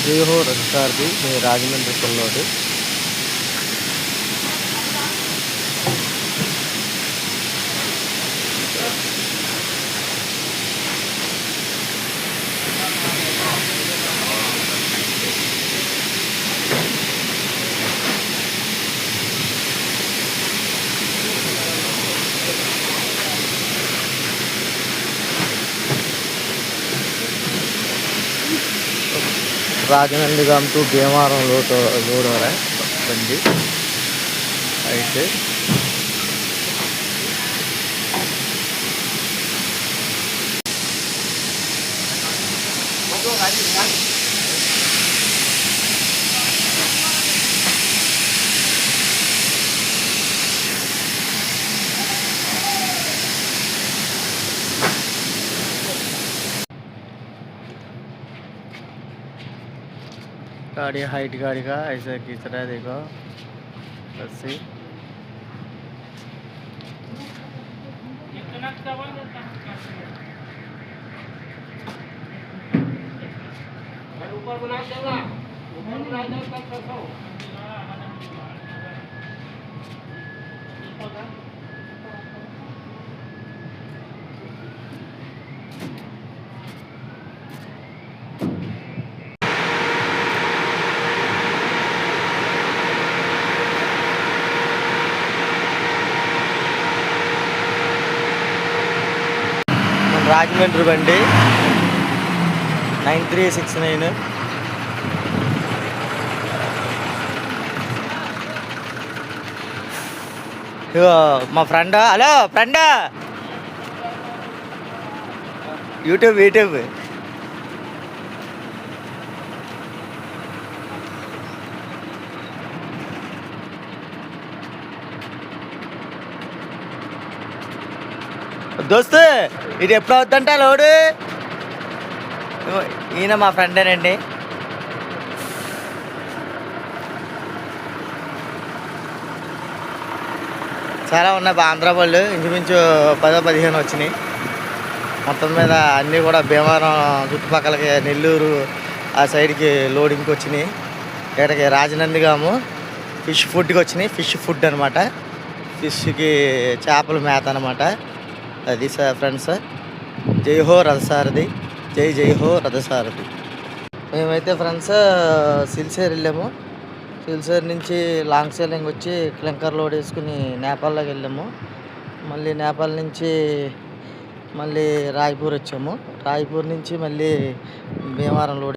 జై హో రథసారథి మీ రాజమండ్రి పిల్లోడు. రాజమండ్రి టు భీమవరం లోడవరా బండి అయితే गाड़ी हाइट गाड़ी का ऐसा खींच रहा है, देखो रस्सी। రాజమండ్రి బండి 9369. మా ఫ్రెండ్, హలో ఫ్రెండ్, యూట్యూబ్ దోస్తు ఇది ఎప్పుడు అవుతుంట లోడు. ఈయన మా ఫ్రెండేనండి. చాలా ఉన్నాయి ఆంధ్ర వాళ్ళు, ఇంచుమించు 10-15 వచ్చినాయి. మొత్తం మీద అన్నీ కూడా భీమవరం చుట్టుపక్కలకి, నెల్లూరు ఆ సైడ్కి లోడింగ్కి వచ్చినాయి. ఇక్కడికి రాజనందిగాము ఫిష్ ఫుడ్కి వచ్చినాయి. ఫిష్ ఫుడ్ అనమాట, ఫిష్కి చేపల మేత అనమాట. అది ఫ్రెండ్స్, జై హో రథసారథి, జై హో రథసారథి. మేమైతే ఫ్రెండ్స్ సిల్సేర్ వెళ్ళాము. సిల్సేర్ నుంచి లాంగ్ సేలింగ్ వచ్చి క్లింకర్ లోడ్ వేసుకుని నేపాల్లోకి వెళ్ళాము. మళ్ళీ నేపాల్ నుంచి మళ్ళీ రాయ్పూర్ వచ్చాము. రాయ్పూర్ నుంచి మళ్ళీ భీమవరం లోడ్